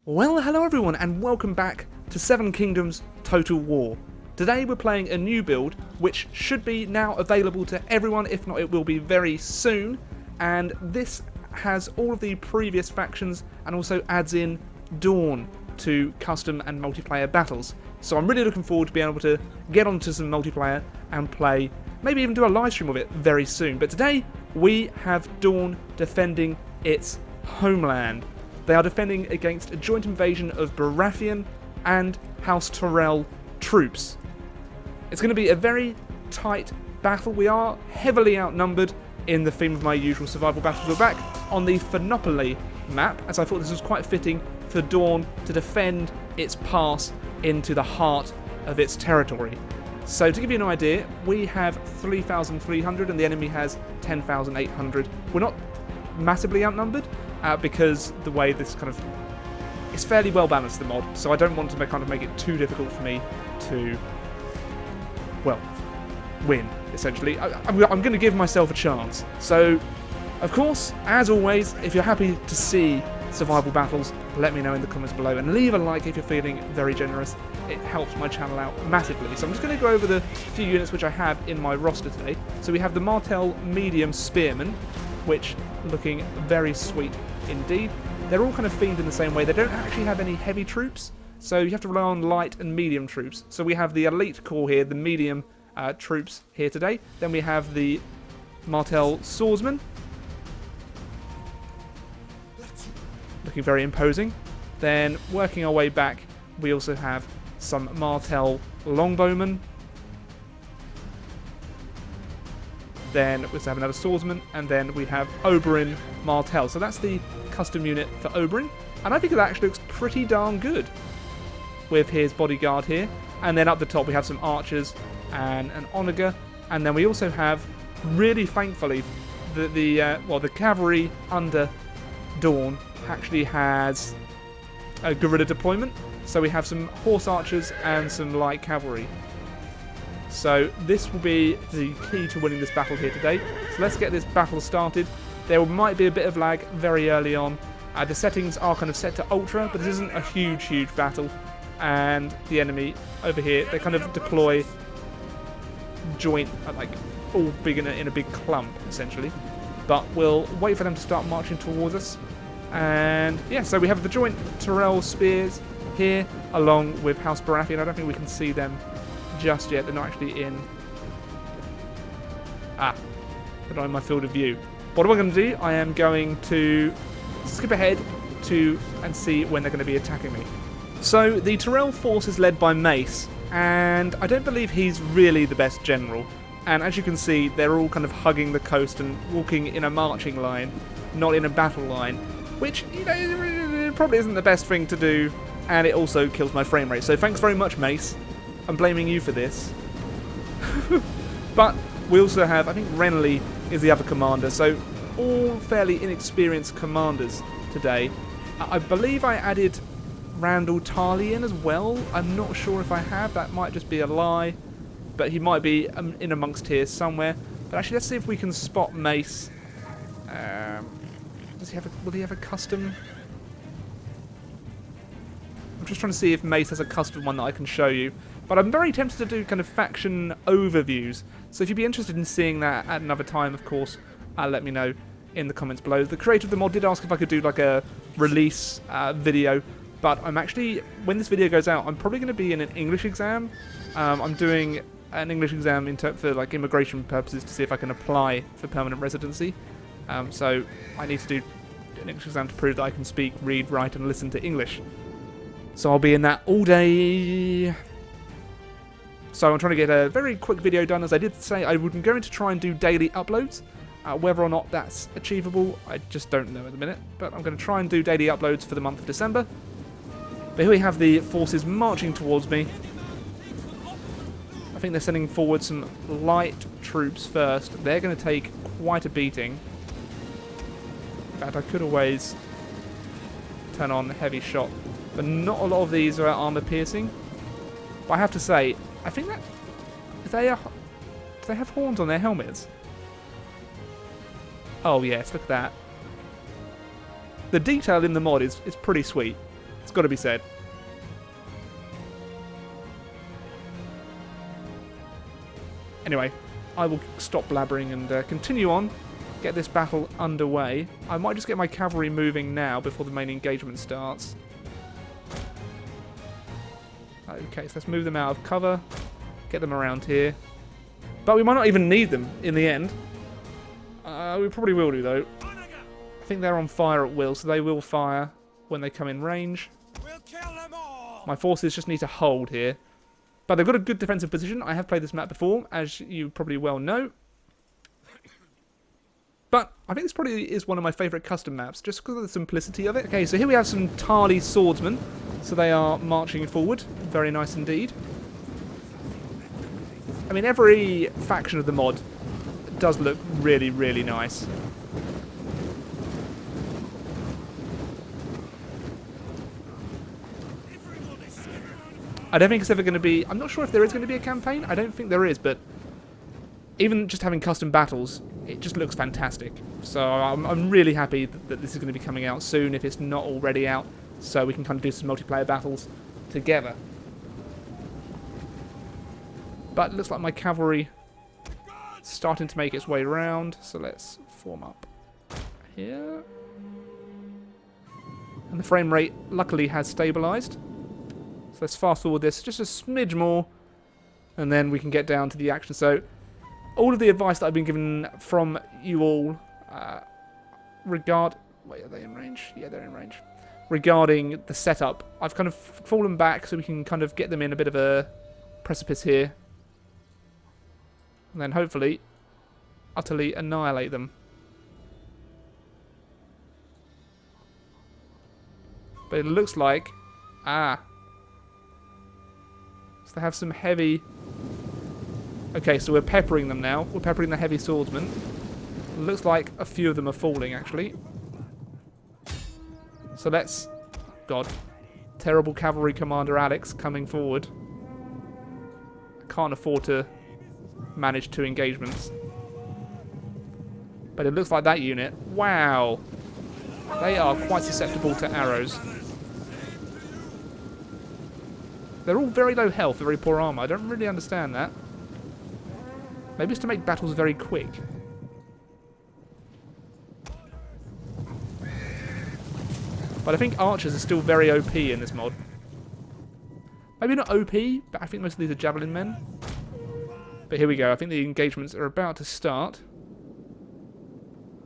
Well, hello everyone and welcome back to Seven Kingdoms Total War. Today we're playing a new build which should be now available to everyone, if not it will be very soon, and this has all of the previous factions and also adds in Dorne to custom and multiplayer battles. So I'm really looking forward to being able to get onto some multiplayer and play, maybe even do a live stream of it very soon. But today we have Dorne defending its homeland. They are defending against a joint invasion of Baratheon and House Tyrell troops. It's going to be a very tight battle. We are heavily outnumbered in the theme of my usual survival battles. We're back on the Thermopylae map, as I thought this was quite fitting for Dorne to defend its pass into the heart of its territory. So to give you an idea, we have 3,300 and the enemy has 10,800. We're not massively outnumbered, because the way this kind of is fairly well balanced, the mod, so I don't want to make it too difficult for me to, well, win, essentially. I'm going to give myself a chance. So, of course, as always, if you're happy to see survival battles, let me know in the comments below, and leave a like if you're feeling very generous. It helps my channel out massively. So I'm just going to go over the few units which I have in my roster today. So we have the Martell Medium Spearmen, which looking very sweet indeed. They're all kind of themed in the same way. They don't actually have any heavy troops, so you have to rely on light and medium troops. So we have the elite corps here, the medium troops here today. Then we have the Martell Swordsmen, looking very imposing. Then working our way back, we also have some Martell Longbowmen. Then we have another swordsman, and then we have Oberyn Martell. So that's the custom unit for Oberyn, and I think it actually looks pretty darn good with his bodyguard here. And then up the top we have some archers and an onager, and then we also have, really thankfully, the cavalry under Dorne actually has a guerrilla deployment. So we have some horse archers and some light cavalry. So this will be the key to winning this battle here today. So let's get this battle started. There might be a bit of lag very early on. The settings are kind of set to ultra, but this isn't a huge battle. And the enemy over here, they kind of deploy joint, like all big in a big clump, essentially. But we'll wait for them to start marching towards us. And yeah, so we have the joint Tyrell spears here, along with House Baratheon. I don't think we can see them just yet. They're not actually in. They're not in my field of view. What am I going to do? I am going to skip ahead and see when they're going to be attacking me. So the Tyrell force is led by Mace, and I don't believe he's really the best general. And as you can see, they're all kind of hugging the coast and walking in a marching line, not in a battle line, which, you know, probably isn't the best thing to do, and it also kills my frame rate. So thanks very much, Mace. I'm blaming you for this. But we also have, I think Renly is the other commander, so all fairly inexperienced commanders today. I believe I added Randall Tarley in as well. I'm not sure if I have. That might just be a lie, but he might be in amongst here somewhere. But actually, let's see if we can spot Mace. Will he have a custom? I'm just trying to see if Mace has a custom one that I can show you. But I'm very tempted to do kind of faction overviews. So if you'd be interested in seeing that at another time, of course, let me know in the comments below. The creator of the mod did ask if I could do like a release video. But I'm actually, when this video goes out, I'm probably going to be in an English exam. I'm doing an English exam for like immigration purposes to see if I can apply for permanent residency. So I need to do an English exam to prove that I can speak, read, write, and listen to English. So I'll be in that all day. So I'm trying to get a very quick video done. As I did say, I would going to try and do daily uploads. Whether or not that's achievable, I just don't know at the minute. But I'm going to try and do daily uploads for the month of December. But here we have the forces marching towards me. I think they're sending forward some light troops first. They're going to take quite a beating. In fact, I could always turn on heavy shot. But not a lot of these are armor piercing. But I have to say, I think that do they have horns on their helmets? Oh yes, look at that. The detail in the mod is pretty sweet. It's got to be said. Anyway, I will stop blabbering and continue on, get this battle underway. I might just get my cavalry moving now before the main engagement starts. Okay, so let's move them out of cover, get them around here. But we might not even need them in the end. We probably will do, though. I think they're on fire at will, so they will fire when they come in range. My forces just need to hold here. But they've got a good defensive position. I have played this map before, as you probably well know. But I think this probably is one of my favourite custom maps, just because of the simplicity of it. Okay, so here we have some Tarly swordsmen. So they are marching forward. Very nice indeed. I mean, every faction of the mod does look really, really nice. I don't think it's ever going to be... I'm not sure if there is going to be a campaign. I don't think there is, but even just having custom battles, it just looks fantastic. So I'm really happy that this is going to be coming out soon, if it's not already out, so we can kind of do some multiplayer battles together. But it looks like my cavalry is starting to make its way around, so let's form up here. And the frame rate, luckily, has stabilised. So let's fast forward this just a smidge more, and then we can get down to the action. So all of the advice that I've been given from you all wait, are they in range? Yeah, they're in range. Regarding the setup, I've kind of fallen back so we can kind of get them in a bit of a precipice here. And then hopefully utterly annihilate them. But it looks like... So they have some heavy... Okay, so we're peppering them now. We're peppering the heavy swordsmen. It looks like a few of them are falling, actually. So let's... God. Terrible cavalry commander Alex coming forward. I can't afford to manage 2 engagements. But it looks like that unit... Wow! They are quite susceptible to arrows. They're all very low health, very poor armor. I don't really understand that. Maybe it's to make battles very quick. But I think archers are still very OP in this mod. Maybe not OP, but I think most of these are javelin men. But here we go. I think the engagements are about to start.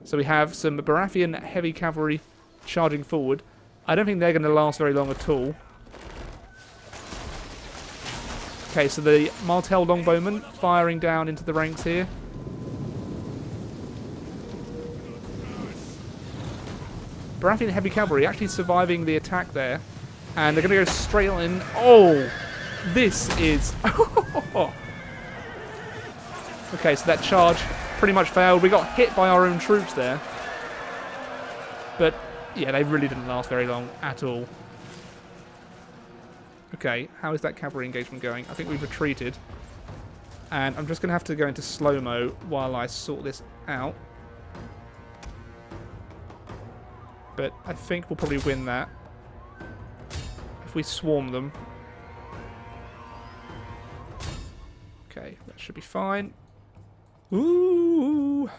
So we have some Baratheon heavy cavalry charging forward. I don't think they're going to last very long at all. Okay, so the Martell longbowmen firing down into the ranks here. Baratheon heavy cavalry actually surviving the attack there. And they're going to go straight in. Oh! This is... Okay, so that charge pretty much failed. We got hit by our own troops there. But, yeah, they really didn't last very long at all. Okay, how is that cavalry engagement going? I think we've retreated. And I'm just going to have to go into slow-mo while I sort this out. But I think we'll probably win that. If we swarm them. Okay, that should be fine. Ooh!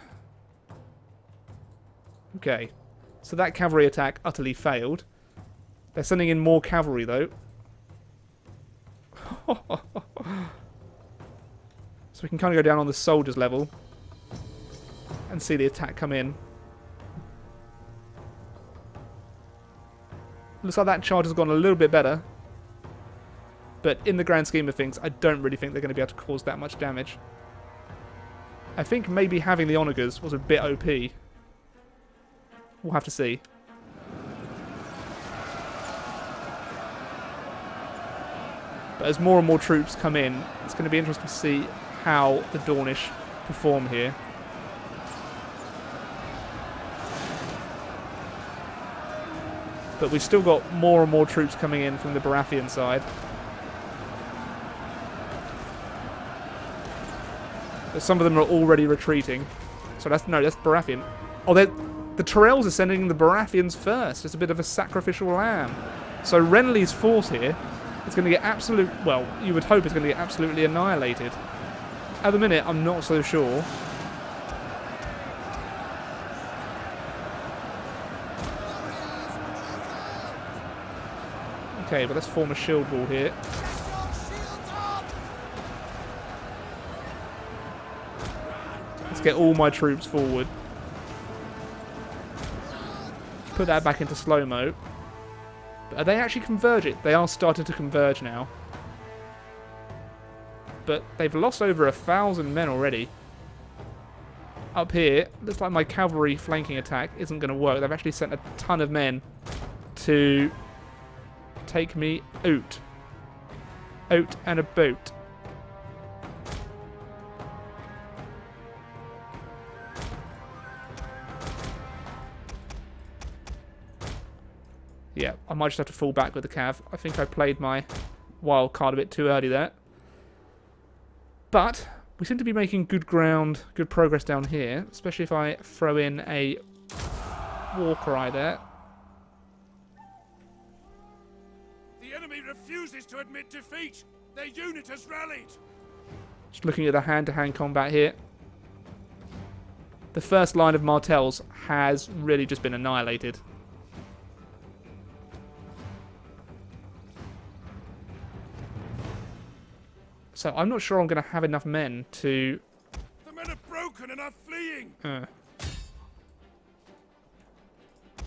Okay, so that cavalry attack utterly failed. They're sending in more cavalry, though. So we can kind of go down on the soldiers level and see the attack come in. Looks like that charge has gone a little bit better. But in the grand scheme of things, I don't really think they're going to be able to cause that much damage. I think maybe having the onagers was a bit OP. We'll have to see. But as more and more troops come in, it's going to be interesting to see how the Dornish perform here. But we've still got more and more troops coming in from the Baratheon side. But some of them are already retreating. So that's Baratheon. Oh, the Tyrells are sending the Baratheons first. It's a bit of a sacrificial lamb. So Renly's force here is going to get well, you would hope it's going to get absolutely annihilated. At the minute, I'm not so sure. Okay, but let's form a shield wall here. Let's get all my troops forward. Put that back into slow-mo. But are they actually converging? They are starting to converge now. But they've lost over 1,000 men already. Up here, looks like my cavalry flanking attack isn't going to work. They've actually sent a ton of men to take me out. Out and about. Yeah, I might just have to fall back with the cav. I think I played my wild card a bit too early there. But we seem to be making good progress down here, especially if I throw in a war cry there. The enemy refuses to admit defeat. Their unit has rallied. Just looking at the hand-to-hand combat here. The first line of Martells has really just been annihilated. So I'm not sure I'm going to have enough men to... The men are broken and are fleeing.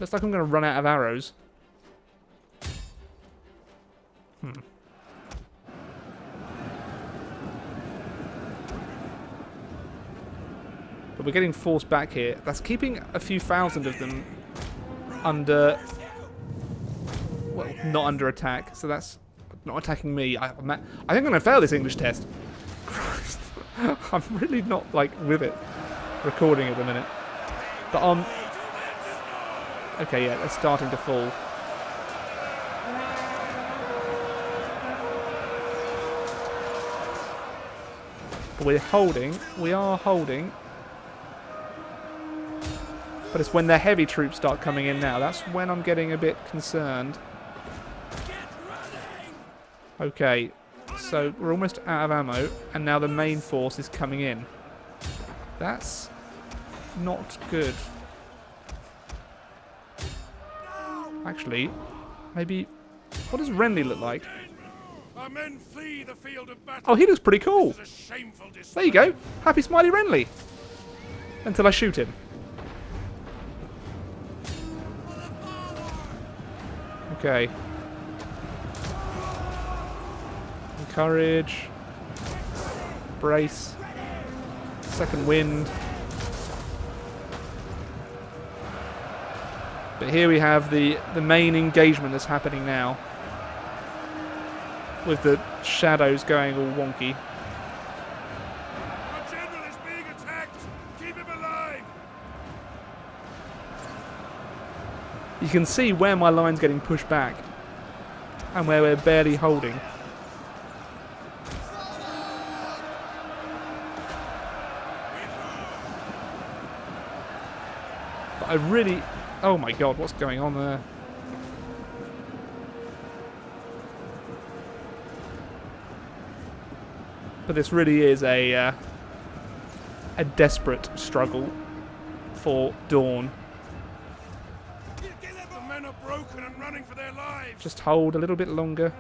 Looks like I'm going to run out of arrows. But we're getting forced back here. That's keeping a few thousand of them under... Well, not under attack. So that's... not attacking me. I think I'm going to fail this English test. Christ. I'm really not, like, with it. Recording at the minute. But okay, yeah, they're starting to fall. But we're holding. We are holding. But it's when their heavy troops start coming in now. That's when I'm getting a bit concerned. Okay, so we're almost out of ammo, and now the main force is coming in. That's not good. Actually, maybe... What does Renly look like? Our men flee the field of battle. Oh, he looks pretty cool. There you go. Happy Smiley Renly. Until I shoot him. Okay. Encourage. Brace. Second wind. But here we have the main engagement that's happening now. With the shadows going all wonky. Our general is being attacked. Keep him alive. You can see where my line's getting pushed back. And where we're barely holding. But I really... Oh my god, what's going on there? But this really is a desperate struggle for Dorne. The men are broken and running for their lives. Just hold a little bit longer.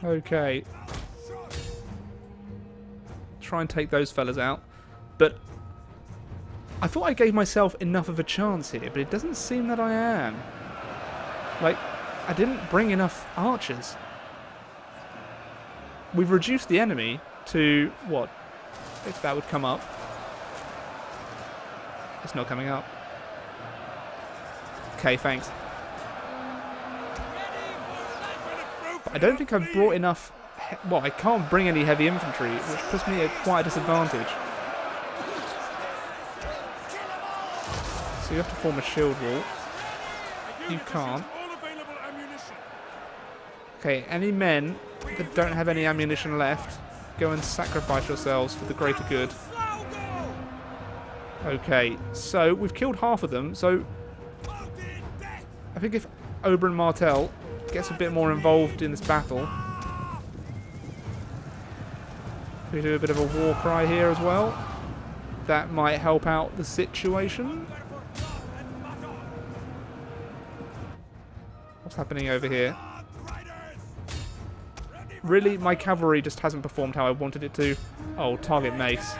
Okay. Try and take those fellas out. But I thought I gave myself enough of a chance here, but it doesn't seem that I am. Like, I didn't bring enough archers. We've reduced the enemy to, what? If that would come up. It's not coming up. Okay, thanks. But I don't think I've brought enough... Well, I can't bring any heavy infantry, which puts me at quite a disadvantage. So you have to form a shield wall. You can't. Okay, any men that don't have any ammunition left, go and sacrifice yourselves for the greater good. Okay, so we've killed half of them, so I think if Oberyn Martell gets a bit more involved in this battle, we do a bit of a war cry here as well. That might help out the situation. What's happening over here? Really, my cavalry just hasn't performed how I wanted it to. Oh, target mace.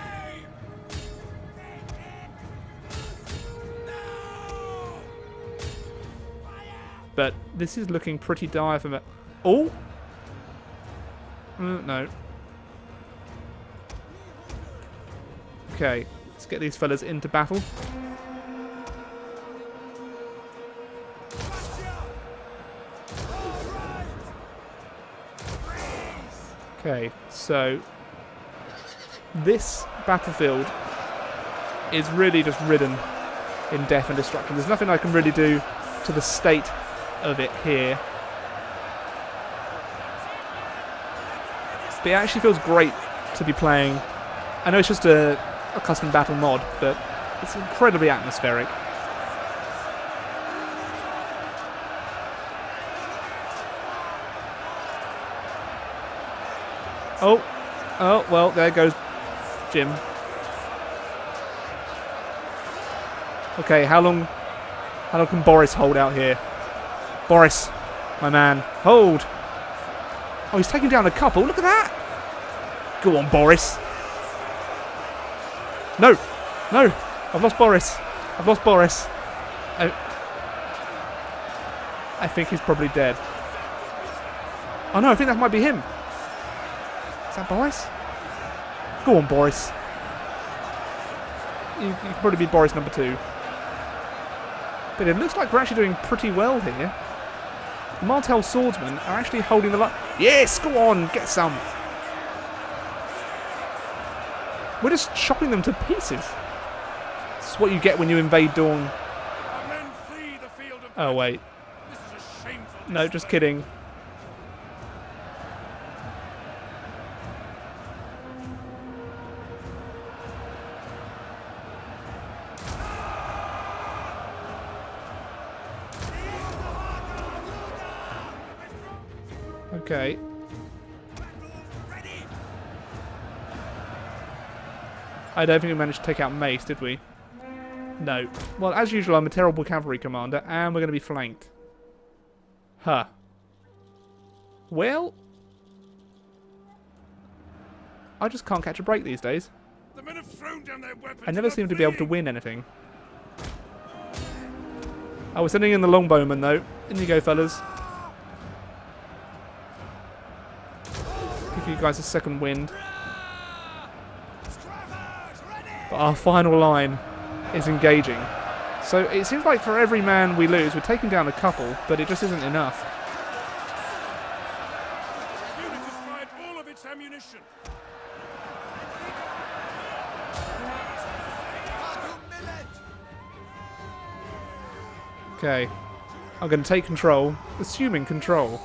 But this is looking pretty dire for me. Oh! No. Okay, let's get these fellas into battle. Okay, so this battlefield is really just ridden in death and destruction. There's nothing I can really do to the state of it here. But it actually feels great to be playing. I know it's just a custom battle mod, but it's incredibly atmospheric. Oh, well, there goes Jim. Okay, how long can Boris hold out here? Boris, my man, hold. Oh, he's taking down a couple. Look at that. Go on, Boris. No, I've lost Boris. I think he's probably dead. Oh no, I think that might be him. Is that Boris? Go on, Boris. You can probably be Boris number 2. But it looks like we're actually doing pretty well here. The Martell swordsmen are actually holding the line. Yes, go on, get some. We're just chopping them to pieces. This is what you get when you invade Dorne. Oh, wait. No, just kidding. Okay. I don't think we managed to take out Mace, did we? No. Well, as usual, I'm a terrible cavalry commander, and we're going to be flanked. Huh. Well, I just can't catch a break these days. The men have thrown down their weapons. I never seem to be able to win anything. Oh, we're sending in the longbowmen, though. In you go, fellas. Give you guys a second wind. But our final line is engaging. So it seems like for every man we lose, we're taking down a couple, but it just isn't enough. The unit has fired all of its ammunition. Okay. I'm going to take control, assuming control.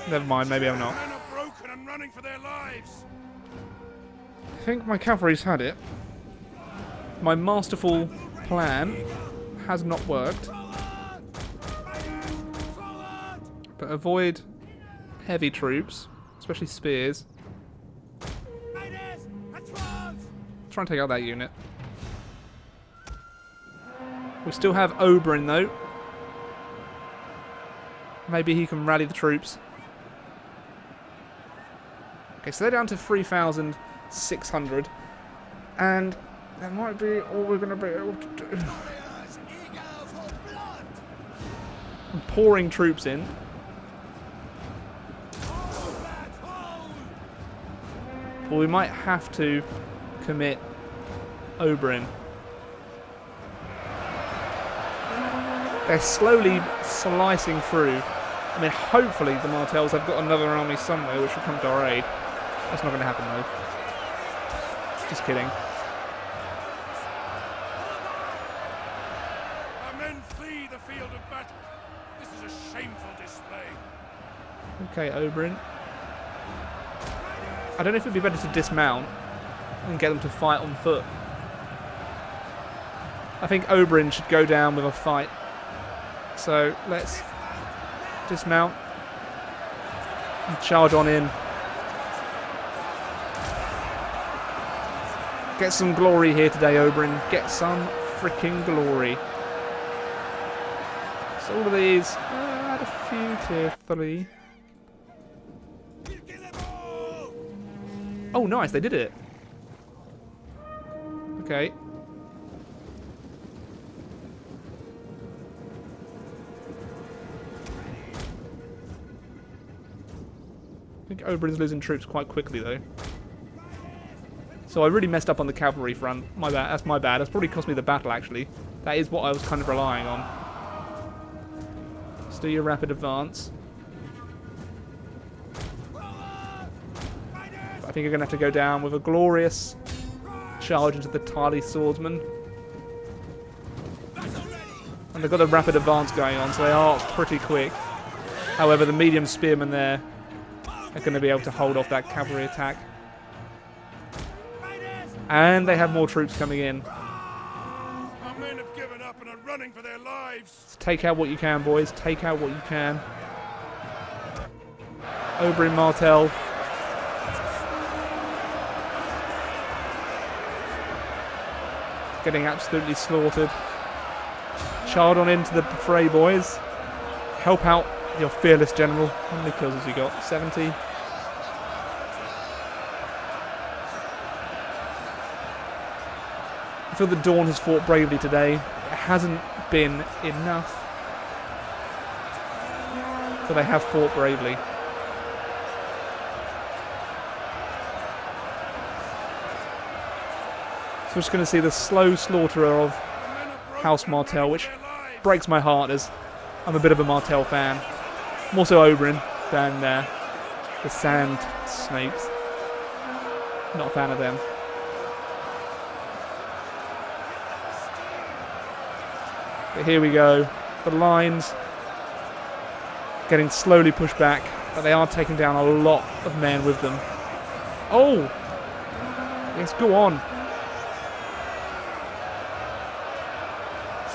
Never mind, maybe I'm not. Men are broken and running for their lives. I think my cavalry's had it. My masterful plan has not worked. But avoid heavy troops, especially spears. Try and take out that unit. We still have Oberyn though. Maybe he can rally the troops. Okay, so they're down to 3,600. And that might be all we're going to be able to do. I'm pouring troops in. But we might have to commit Oberyn. They're slowly slicing through. I mean, hopefully the Martells have got another army somewhere which will come to our aid. That's not going to happen though. Just kidding. Our men flee the field of battle. This is a shameful display. Okay, Oberyn. I don't know if it'd be better to dismount and get them to fight on foot. I think Oberyn should go down with a fight. So let's dismount and charge on in. Get some glory here today, Oberyn. Get some freaking glory. So all of these, add a few tier 3. Oh, nice, they did it. Okay. I think Oberyn's losing troops quite quickly, though. So I really messed up on the cavalry front. My bad. That's my bad. That's probably cost me the battle, actually. That is what I was kind of relying on. Let's do your rapid advance. But I think you're going to have to go down with a glorious charge into the tardy swordsman. And they've got a rapid advance going on, so they are pretty quick. However, the medium spearmen there are going to be able to hold off that cavalry attack. And they have more troops coming in. Our men have given up and are running for their lives. So take out what you can, boys. Take out what you can. Oberyn Martell. Getting absolutely slaughtered. Charge on into the fray, boys. Help out your fearless general. How many kills has he got? 70. I feel that Dorne has fought bravely today. It hasn't been enough, but they have fought bravely. So we're just going to see the slow slaughter of House Martell, which breaks my heart as I'm a bit of a Martell fan. More so Oberyn than the Sand Snakes. Not a fan of them. But here we go. The lines getting slowly pushed back, but they are taking down a lot of men with them. Oh! Yes, go on.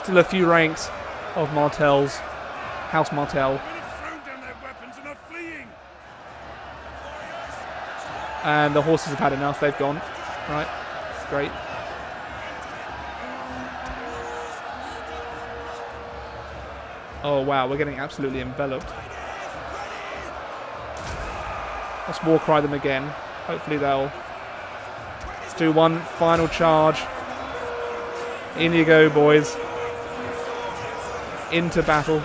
Still a few ranks of Martells. House Martell. Men have thrown down their weapons and are fleeing. And the horses have had enough. They've gone. Right. Great. Oh wow, we're getting absolutely enveloped. Let's war cry them again. Hopefully they'll... Let's do one final charge. In you go, boys. Into battle.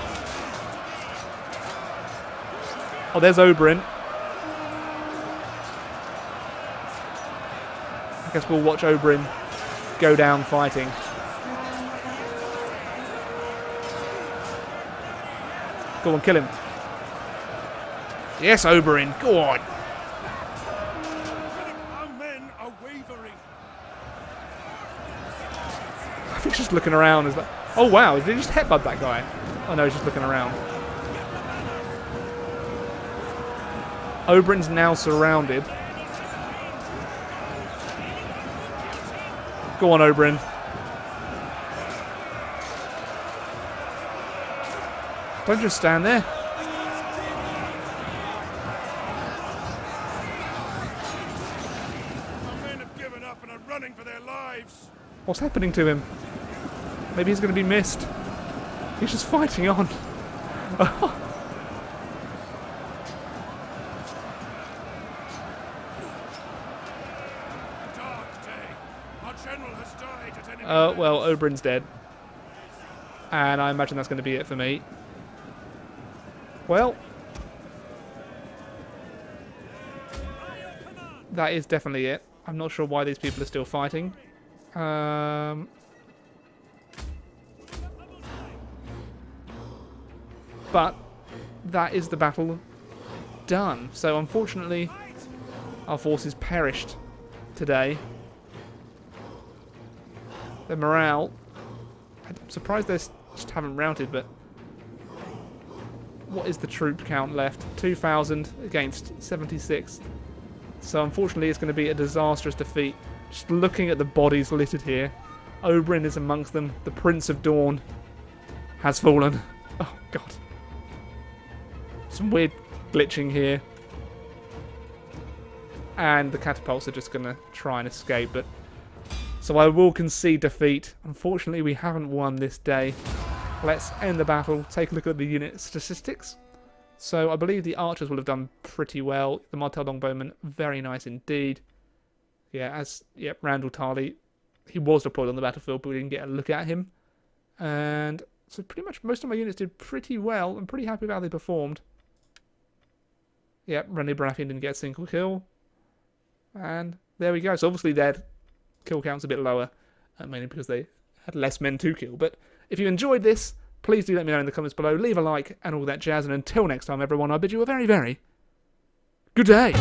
Oh, there's Oberyn. I guess we'll watch Oberyn go down fighting. Go on, kill him. Yes, Oberyn, go on. Our men are wavering. I think he's just looking around. Is that? Oh wow, did he just headbutt that guy? Oh no, he's just looking around. Oberyn's now surrounded. Go on, Oberyn. Don't just stand there. Our men have given up and are running for their lives. What's happening to him? Maybe he's going to be missed. He's just fighting on. Dark day. Our general has died at enemy. Well, Oberyn's dead. And I imagine that's going to be it for me. Well, that is definitely it. I'm not sure why these people are still fighting. But that is the battle done. So unfortunately, our forces perished today. Their morale, I'm surprised they just haven't routed, but what is the troop count left? 2,000 against 76. So unfortunately it's going to be a disastrous defeat. Just looking at the bodies littered here. Oberyn is amongst them. The Prince of Dorne has fallen. Oh, God. Some weird glitching here. And the catapults are just going to try and escape. But so I will concede defeat. Unfortunately, we haven't won this day. Let's end the battle. Take a look at the unit statistics. So I believe the archers will have done pretty well. The Martel Longbowmen, very nice indeed. Yeah, Randall Tarley, he was deployed on the battlefield, but we didn't get a look at him. And so pretty much most of my units did pretty well. I'm pretty happy with how they performed. Yeah, Renly Baratheon didn't get a single kill. And there we go. So obviously their kill count's a bit lower, mainly because they had less men to kill. But if you enjoyed this, please do let me know in the comments below. Leave a like and all that jazz. And until next time, everyone, I bid you a very, very good day.